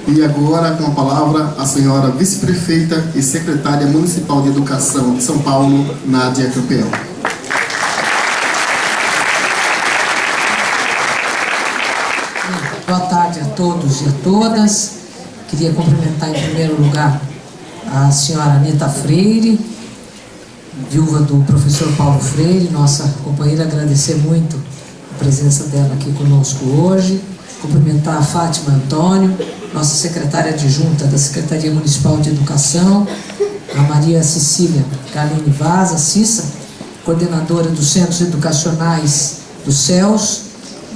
E agora, com a palavra, a senhora vice-prefeita e secretária municipal de Educação de São Paulo, Nádia Campeão. Boa tarde a todos e a todas. Queria cumprimentar em primeiro lugar a senhora Anita Freire, viúva do professor Paulo Freire, nossa companheira, agradecer muito a presença dela aqui conosco hoje. Cumprimentar a Fátima Antônio, nossa secretária adjunta da Secretaria Municipal de Educação, a Maria Cecília Galine Vaz, a Cissa, coordenadora dos Centros Educacionais do CELS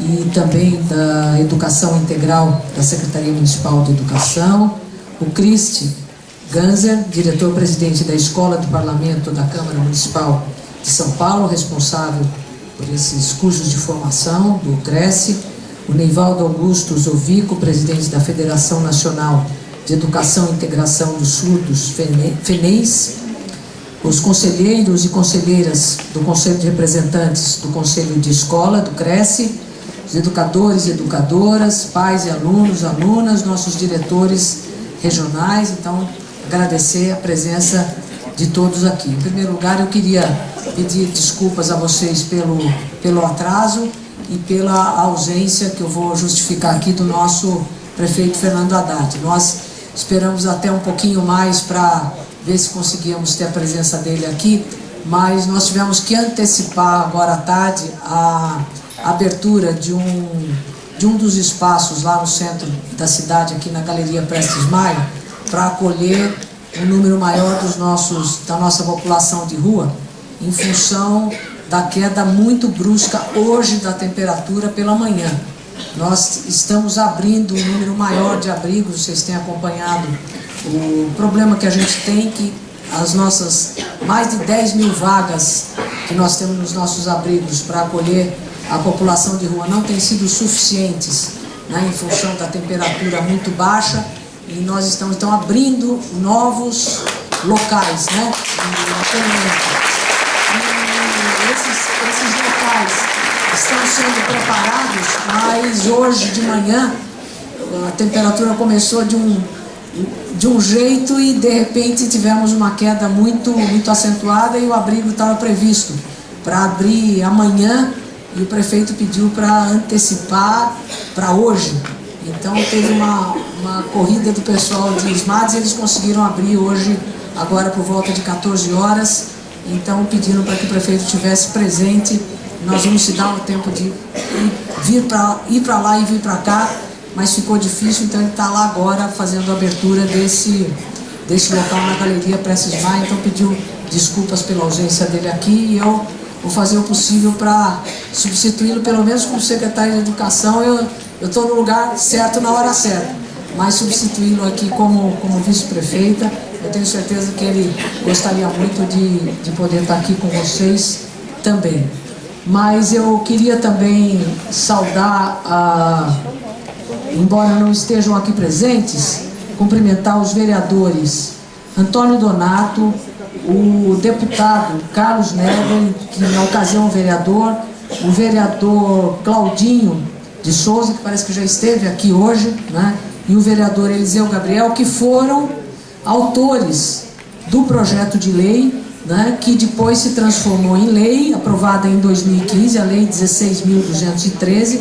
e também da Educação Integral da Secretaria Municipal de Educação, o Cristi Ganzer, diretor-presidente da Escola do Parlamento da Câmara Municipal de São Paulo, responsável por esses cursos de formação do CRECE, o Neivaldo Augusto Zovico, presidente da Federação Nacional de Educação e Integração dos Surdos, FENEIS, os conselheiros e conselheiras do Conselho de Representantes do Conselho de Escola, do CRECE, os educadores e educadoras, pais e alunos, alunas, nossos diretores regionais. Então, agradecer a presença de todos aqui. Em primeiro lugar, eu queria pedir desculpas a vocês pelo atraso e pela ausência que eu vou justificar aqui do nosso prefeito Fernando Haddad. Nós esperamos até um pouquinho mais para ver se conseguíamos ter a presença dele aqui, mas nós tivemos que antecipar agora à tarde a abertura de um dos espaços lá no centro da cidade, aqui na Galeria Prestes Maia, para acolher um número maior da nossa população de rua, em função da queda muito brusca hoje da temperatura pela manhã. Nós estamos abrindo um número maior de abrigos, vocês têm acompanhado o problema que a gente tem, que as nossas mais de 10 mil vagas que nós temos nos nossos abrigos para acolher a população de rua não têm sido suficientes, né, em função da temperatura muito baixa, e nós estamos então abrindo novos locais, né, esses locais estão sendo preparados, mas hoje de manhã a temperatura começou de um jeito e de repente tivemos uma queda muito acentuada, e o abrigo estava previsto para abrir amanhã e o prefeito pediu para antecipar para hoje. Então teve uma corrida do pessoal de SMADs e eles conseguiram abrir hoje, agora por volta de 14 horas. Então pediram para que o prefeito estivesse presente. Nós vamos se dar o tempo de ir para lá e vir para cá, mas ficou difícil, então ele está lá agora fazendo a abertura desse local na Galeria Prestes Maia. Então pediu desculpas pela ausência dele aqui, e eu vou fazer o possível para substituí-lo, pelo menos como secretário de Educação. Eu estou no lugar certo na hora certa, mas substituí-lo aqui como vice-prefeita. Eu tenho certeza que ele gostaria muito de poder estar aqui com vocês também. Mas eu queria também saudar, embora não estejam aqui presentes, cumprimentar os vereadores Antônio Donato, o deputado Carlos Neber, que na ocasião o vereador Claudinho de Souza, que parece que já esteve aqui hoje, né, e o vereador Eliseu Gabriel, que foram autores do projeto de lei, né, que depois se transformou em lei, aprovada em 2015, a Lei 16.213,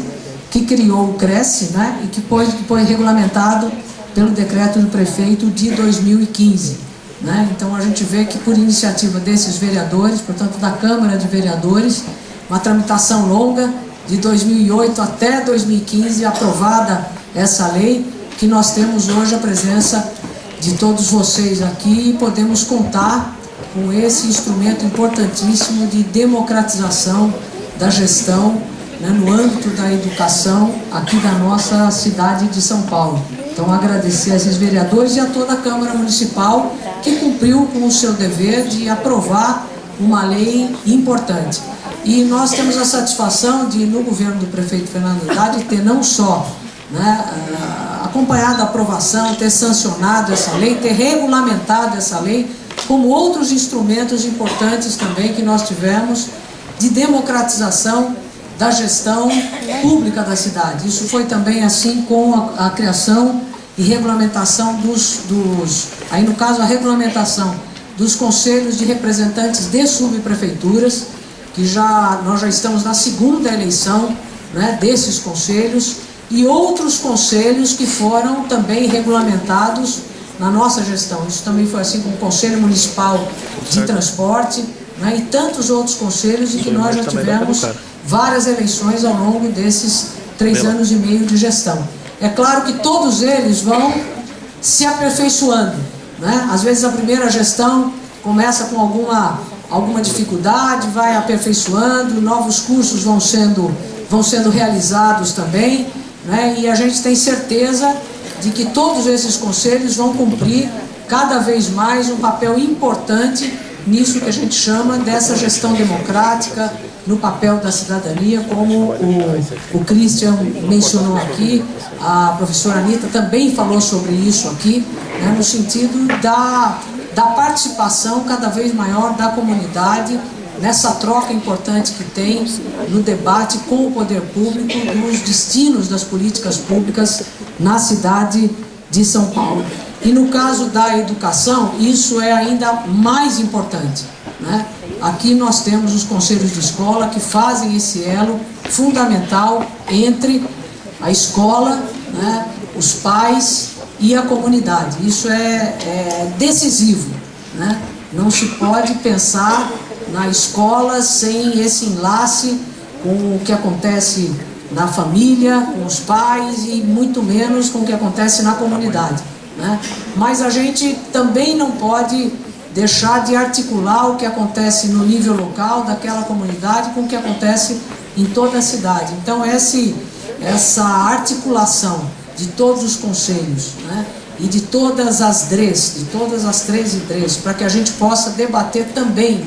que criou o CRECE, né, e que foi regulamentado pelo decreto do prefeito de 2015. Né? Então a gente vê que por iniciativa desses vereadores, portanto da Câmara de Vereadores, uma tramitação longa, de 2008 até 2015, aprovada essa lei, que nós temos hoje a presença de todos vocês aqui e podemos contar com esse instrumento importantíssimo de democratização da gestão, né, no âmbito da educação aqui da nossa cidade de São Paulo. Então agradecer a esses vereadores e a toda a Câmara Municipal que cumpriu com o seu dever de aprovar uma lei importante. E nós temos a satisfação de, no governo do prefeito Fernando Haddad, ter não só, né, acompanhado a aprovação, ter sancionado essa lei, ter regulamentado essa lei, como outros instrumentos importantes também que nós tivemos de democratização da gestão pública da cidade. Isso foi também assim com a criação e regulamentação aí no caso a regulamentação dos conselhos de representantes de subprefeituras, que nós já estamos na segunda eleição, né, desses conselhos, e outros conselhos que foram também regulamentados na nossa gestão. Isso também foi assim com o Conselho Municipal de Transporte, né, e tantos outros conselhos, em que nós já tivemos várias eleições ao longo desses 3 anos e meio de gestão. É claro que todos eles vão se aperfeiçoando, né? Às vezes a primeira gestão começa com alguma dificuldade, vai aperfeiçoando, novos cursos vão sendo realizados também, né? E a gente tem certeza de que todos esses conselhos vão cumprir cada vez mais um papel importante nisso que a gente chama dessa gestão democrática, no papel da cidadania, como o Christian mencionou aqui, a professora Anita também falou sobre isso aqui, né, no sentido da participação cada vez maior da comunidade nessa troca importante que tem no debate com o poder público dos destinos das políticas públicas na cidade de São Paulo. E no caso da educação, isso é ainda mais importante, né? Aqui nós temos os conselhos de escola que fazem esse elo fundamental entre a escola, né, os pais e a comunidade. Isso é decisivo, né? Não se pode pensar na escola sem esse enlace com o que acontece na família, com os pais e muito menos com o que acontece na comunidade, né? Mas a gente também não pode deixar de articular o que acontece no nível local daquela comunidade com o que acontece em toda a cidade. Então essa articulação de todos os conselhos, né, e de todas as DREs, de todas as 13 DREs, para que a gente possa debater também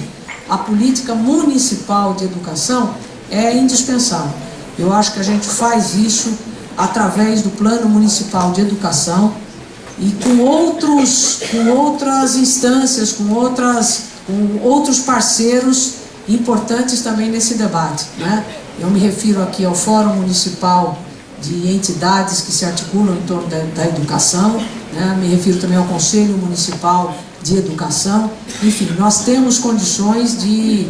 a política municipal de educação, é indispensável. Eu acho que a gente faz isso através do Plano Municipal de Educação e com outras instâncias, com outros parceiros importantes também nesse debate, né? Eu me refiro aqui ao Fórum Municipal de Entidades que se articulam em torno da educação, né? Me refiro também ao Conselho Municipal de Educação. Enfim, nós temos condições de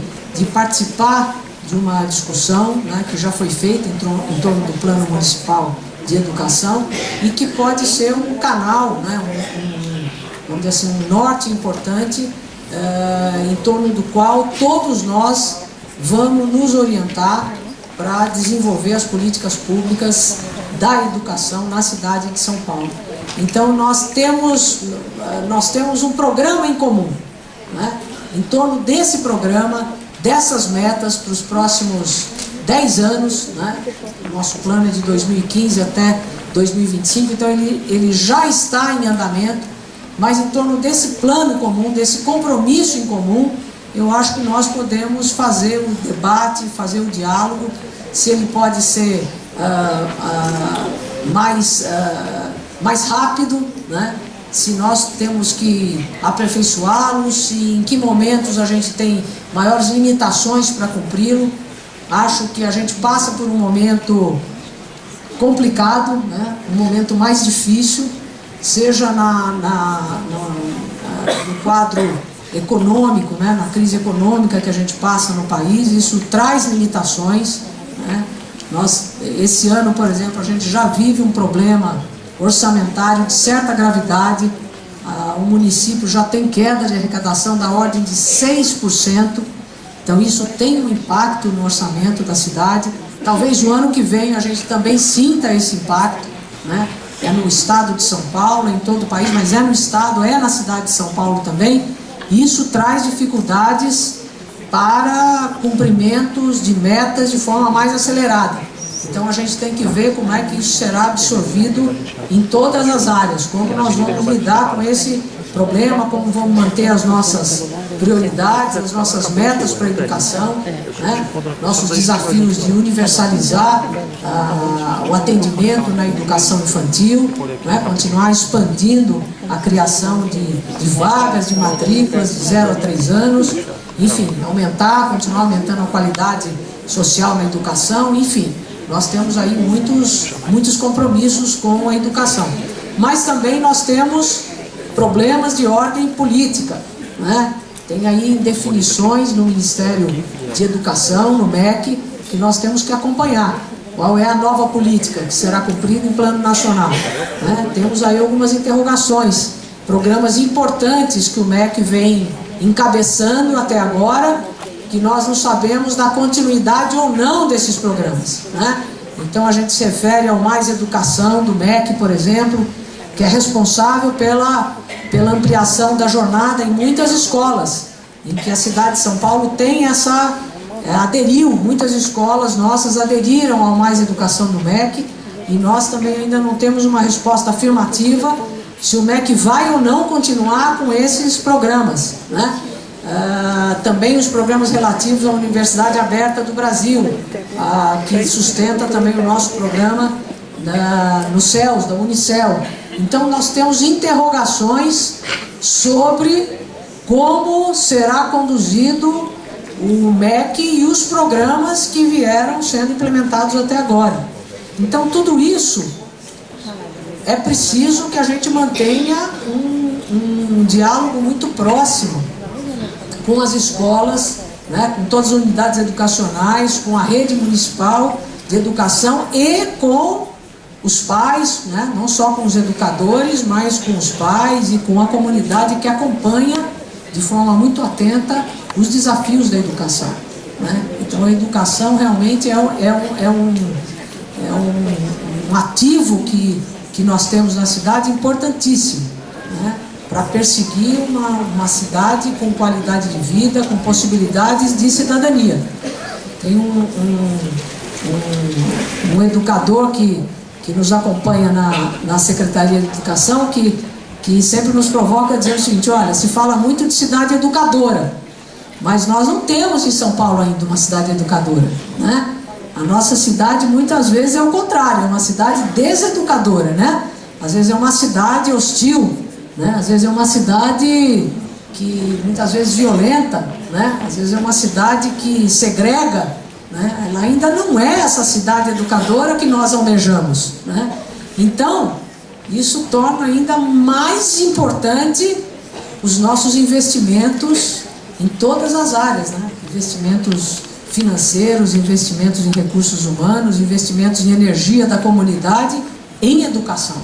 participar de uma discussão, né, que já foi feita em torno do Plano Municipal de Educação e que pode ser um canal, né, vamos dizer assim, um norte importante em torno do qual todos nós vamos nos orientar para desenvolver as políticas públicas da educação na cidade de São Paulo. Então nós temos um programa em comum, né? Em torno desse programa, dessas metas para os próximos 10 anos, né? O nosso plano é de 2015 até 2025, então ele já está em andamento, mas em torno desse plano comum, desse compromisso em comum, eu acho que nós podemos fazer o debate, fazer o diálogo, se ele pode ser mais rápido, né? Se nós temos que aperfeiçoá-lo, se em que momentos a gente tem maiores limitações para cumpri-lo. Acho que a gente passa por um momento complicado, né? Um momento mais difícil, seja no quadro econômico, né? Na crise econômica que a gente passa no país, isso traz limitações, né? Esse ano, por exemplo, a gente já vive um problema orçamentário de certa gravidade. O município já tem queda de arrecadação da ordem de 6%, então isso tem um impacto no orçamento da cidade. Talvez o ano que vem a gente também sinta esse impacto, né? É no estado de São Paulo, em todo o país, mas é no estado, é na cidade de São Paulo também. Isso traz dificuldades para cumprimentos de metas de forma mais acelerada. Então a gente tem que ver como é que isso será absorvido em todas as áreas, como nós vamos lidar com esse problema, como vamos manter as nossas prioridades, as nossas metas para a educação, né? Nossos desafios de universalizar o atendimento na educação infantil, né? Continuar expandindo a criação de vagas, de matrículas de 0 a 3 anos, enfim, continuar aumentando a qualidade social na educação, enfim. Nós temos aí muitos compromissos com a educação. mas também nós temos problemas de ordem política, né? Tem aí definições no Ministério de Educação, no MEC, que nós temos que acompanhar. Qual é a nova política que será cumprida em plano nacional, né? Temos aí algumas interrogações, programas importantes que o MEC vem encabeçando até agora, que nós não sabemos da continuidade ou não desses programas, né? Então a gente se refere ao Mais Educação do MEC, por exemplo, que é responsável pela ampliação da jornada em muitas escolas, em que a cidade de São Paulo tem aderiu, muitas escolas nossas aderiram ao Mais Educação do MEC, e nós também ainda não temos uma resposta afirmativa se o MEC vai ou não continuar com esses programas, né? Também os programas relativos à Universidade Aberta do Brasil, que sustenta também o nosso programa no CELS, da Unicel. Então nós temos interrogações sobre como será conduzido o MEC e os programas que vieram sendo implementados até agora. Então tudo isso é preciso que a gente mantenha um diálogo muito próximo com as escolas, né, com todas as unidades educacionais, com a rede municipal de educação e com os pais, né, não só com os educadores, mas com os pais e com a comunidade que acompanha de forma muito atenta os desafios da educação, né? Então a educação realmente é um ativo que nós temos na cidade importantíssimo, né? Para perseguir uma cidade com qualidade de vida, com possibilidades de cidadania. Tem um educador que nos acompanha na Secretaria de Educação que sempre nos provoca dizendo o seguinte: olha, se fala muito de cidade educadora, mas nós não temos em São Paulo ainda uma cidade educadora, né? A nossa cidade muitas vezes é o contrário, é uma cidade deseducadora, né? Às vezes é uma cidade hostil, né? Às vezes é uma cidade que muitas vezes violenta, né? Às vezes é uma cidade que segrega, né? Ela ainda não é essa cidade educadora que nós almejamos, né? Então isso torna ainda mais importante os nossos investimentos em todas as áreas, né? Investimentos financeiros, investimentos em recursos humanos, investimentos em energia da comunidade, em educação,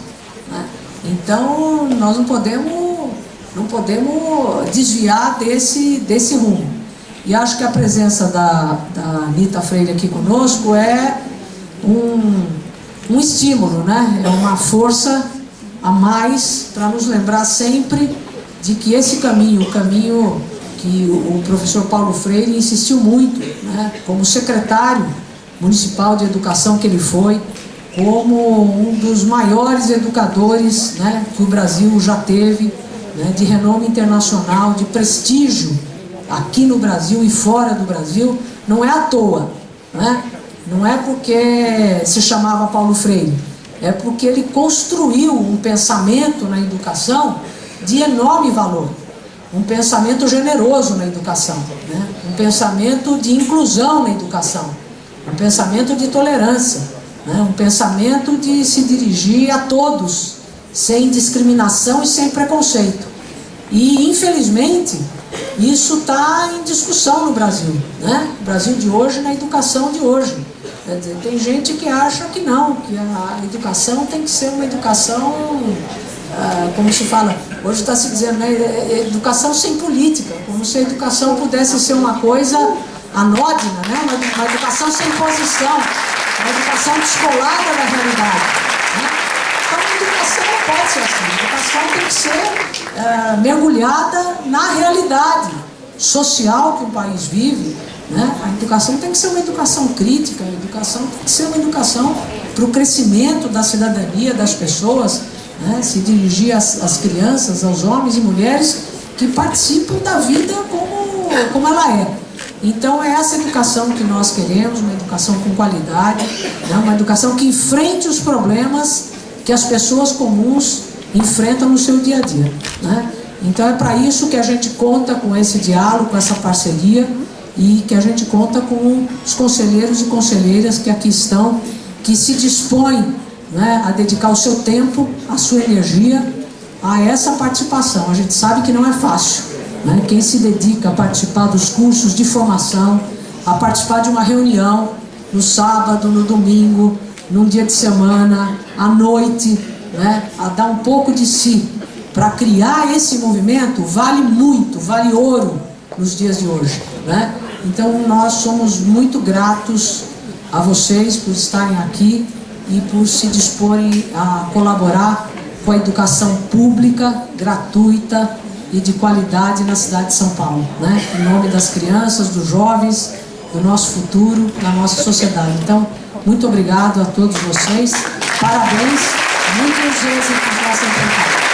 né? Então nós não podemos desviar desse rumo. E acho que a presença da Anita Freire aqui conosco é um estímulo, né? É uma força a mais para nos lembrar sempre de que esse caminho, o caminho que o professor Paulo Freire insistiu muito, né? Como secretário municipal de educação que ele foi, como um dos maiores educadores, né, que o Brasil já teve, né, de renome internacional, de prestígio aqui no Brasil e fora do Brasil, não é à toa, né? Não é porque se chamava Paulo Freire, é porque ele construiu um pensamento na educação de enorme valor, um pensamento generoso na educação, né? Um pensamento de inclusão na educação, um pensamento de tolerância, né? Um pensamento de se dirigir a todos, sem discriminação e sem preconceito. E, infelizmente, isso está em discussão no Brasil, né? No Brasil de hoje, na educação de hoje. Quer dizer, tem gente que acha que não, que a educação tem que ser uma educação, como se fala, hoje está se dizendo, né, educação sem política, como se a educação pudesse ser uma coisa anódina, né? Uma educação sem posição, uma educação descolada da realidade, né? Então a educação não pode ser assim, a educação tem que ser mergulhada na realidade social que o país vive, né? A educação tem que ser uma educação crítica, a educação tem que ser uma educação para o crescimento da cidadania das pessoas, né? Se dirigir às crianças, aos homens e mulheres que participam da vida como ela é. Então é essa educação que nós queremos, uma educação com qualidade, né? Uma educação que enfrente os problemas que as pessoas comuns enfrentam no seu dia a dia, né? Então é para isso que a gente conta com esse diálogo, com essa parceria, e que a gente conta com os conselheiros e conselheiras que aqui estão, que se dispõem né, a dedicar o seu tempo, a sua energia a essa participação. A gente sabe que não é fácil, né? Quem se dedica a participar dos cursos de formação, a participar de uma reunião no sábado, no domingo, num dia de semana, à noite, né, a dar um pouco de si para criar esse movimento, vale muito, vale ouro nos dias de hoje, né? Então nós somos muito gratos a vocês por estarem aqui e por se disporem a colaborar com a educação pública, gratuita e de qualidade na cidade de São Paulo, né? Em nome das crianças, dos jovens, do nosso futuro, da nossa sociedade. Então, muito obrigado a todos vocês, parabéns, muitos êxitos nessa empreitada.